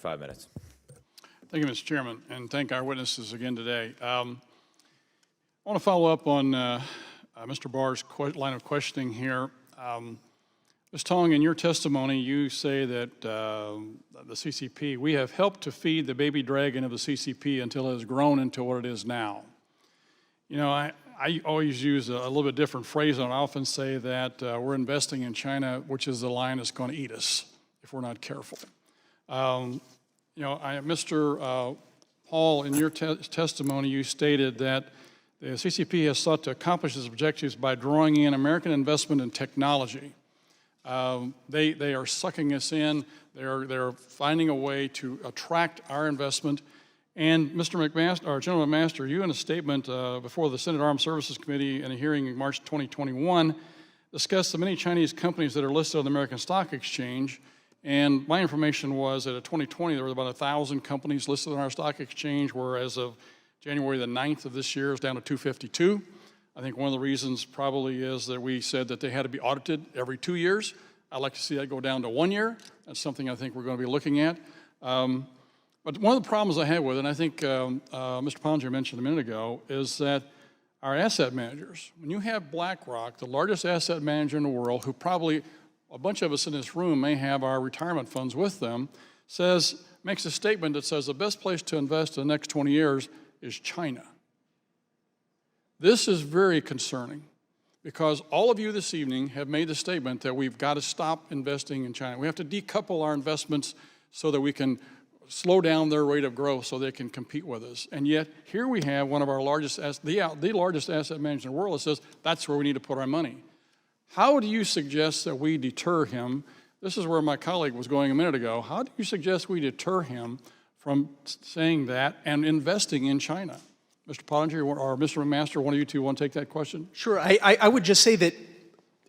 5 minutes. Thank you, Mr. Chairman, and thank our witnesses again today. I want to follow up on Mr. Barr's line of questioning here. Ms. Tong, in your testimony, you say that the CCP, we have helped to feed the baby dragon of the CCP until it has grown into what it is now. You know, I always use a little bit different phrase, and I often say that we're investing in China, which is the lion that's going to eat us if we're not careful. You know, Mr. Paul, in your testimony, you stated that the CCP has sought to accomplish its objectives by drawing in American investment in technology. They are sucking us in. They're finding a way to attract our investment. And Mr. McMaster, or General McMaster, you in a statement before the Senate Armed Services Committee in a hearing in March 2021 discussed the many Chinese companies that are listed on the American Stock Exchange. And my information was that in 2020, there were about 1,000 companies listed on our stock exchange, whereas of January the 9th of this year, it's down to 252. I think one of the reasons probably is that we said that they had to be audited every 2 years. I'd like to see that go down to 1 year. That's something I think we're going to be looking at. But one of the problems I have with it, and I think Mr. Pollinger mentioned a minute ago, is that our asset managers, when you have BlackRock, the largest asset manager in the world, who probably a bunch of us in this room may have our retirement funds with them, makes a statement that says the best place to invest in the next 20 years is China. This is very concerning because all of you this evening have made the statement that we've got to stop investing in China. We have to decouple our investments so that we can slow down their rate of growth so they can compete with us. And yet, here we have one of our largest, the largest asset manager in the world that says that's where we need to put our money. How do you suggest that we deter him? This is where my colleague was going a minute ago. How do you suggest we deter him from saying that and investing in China? Mr. Pollinger or Mr. McMaster, one of you two want to take that question? Sure. I would just say that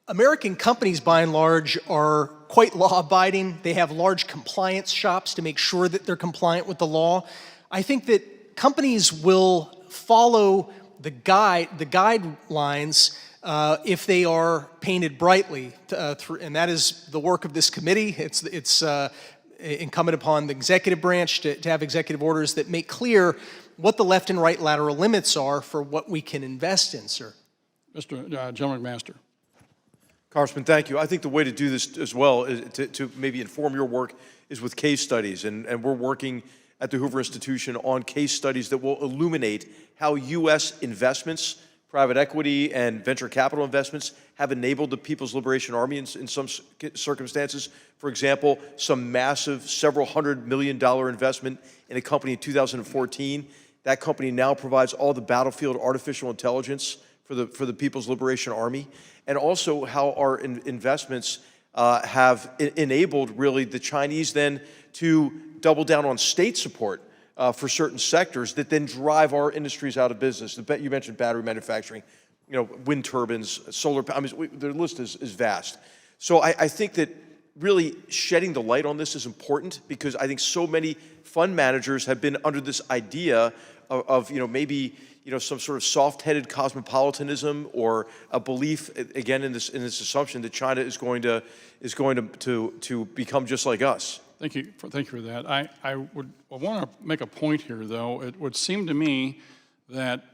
American companies, by and large, are quite law-abiding. They have large compliance shops to make sure that they're compliant with the law. I think that companies will follow the guidelines if they are painted brightly, and that is the work of this committee. It's incumbent upon the executive branch to have executive orders that make clear what the left and right lateral limits are for what we can invest in, sir. Mr. General McMaster. Congressman, thank you. I think the way to do this as well is to maybe inform your work is with case studies, and we're working at the Hoover Institution on case studies that will illuminate how U.S. investments, private equity and venture capital investments have enabled the People's Liberation Army in some circumstances. For example, some massive several $100 million investment in a company in 2014. That company now provides all the battlefield artificial intelligence for the People's Liberation Army, and also how our investments have enabled really the Chinese then to double down on state support for certain sectors that then drive our industries out of business. You mentioned battery manufacturing, you know, wind turbines, solar. I mean, the list is vast. So I think that really shedding the light on this is important because I think so many fund managers have been under this idea of you know, maybe, you know, some sort of soft-headed cosmopolitanism or a belief again in this assumption that China is going to become just like us. Thank you for that. I want to make a point here, though. It would seem to me that,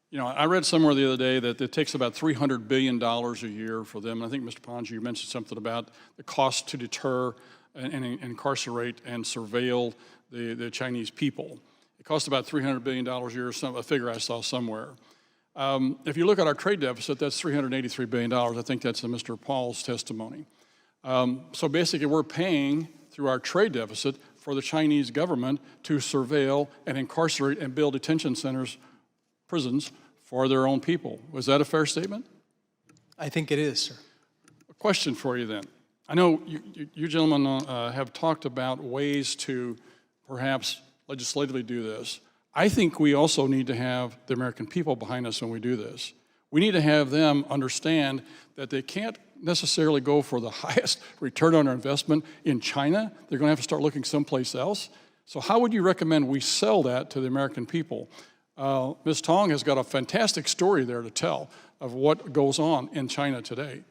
you know, I read somewhere the other day that it takes about $300 billion a year for them. And I think, Mr. Pollinger, you mentioned something about the cost to deter and incarcerate and surveil the Chinese people. It costs about $300 billion a year, a figure I saw somewhere. If you look at our trade deficit, that's $383 billion. I think that's in Mr. Paul's testimony. So basically, we're paying through our trade deficit for the Chinese government to surveil and incarcerate and build detention centers, prisons, for their own people. Was that a fair statement? I think it is, sir. A question for you then. I know you gentlemen have talked about ways to perhaps legislatively do this. I think we also need to have the American people behind us when we do this. We need to have them understand that they can't necessarily go for the highest return on their investment in China. They're going to have to start looking someplace else. So how would you recommend we sell that to the American people? Ms. Tong has got a fantastic story there to tell of what goes on in China today.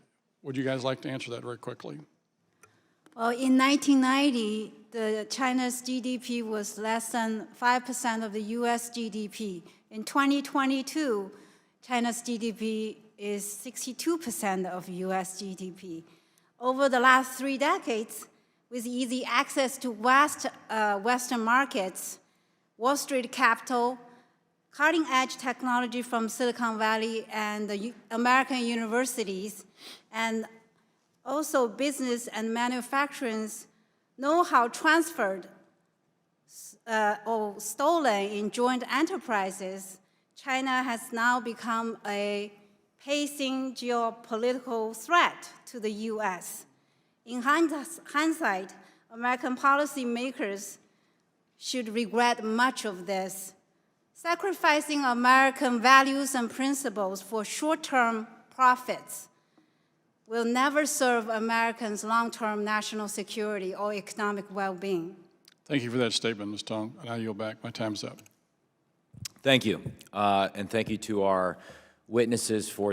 Would you guys like to answer that very quickly? Well, in 1990, China's GDP was less than 5% of the US GDP. In 2022, China's GDP is 62% of US GDP. Over the last 3 decades, with easy access to Western markets, Wall Street capital, cutting-edge technology from Silicon Valley and the American universities, and also business and manufacturing know-how transferred or stolen in joint enterprises, China has now become a pacing geopolitical threat to the US. In hindsight, American policymakers should regret much of this. Sacrificing American values and principles for short-term profits will never serve Americans' long-term national security or economic well-being. Thank you for that statement, Ms. Tong. And I yield back. My time's up. Thank you. And thank you to our witnesses for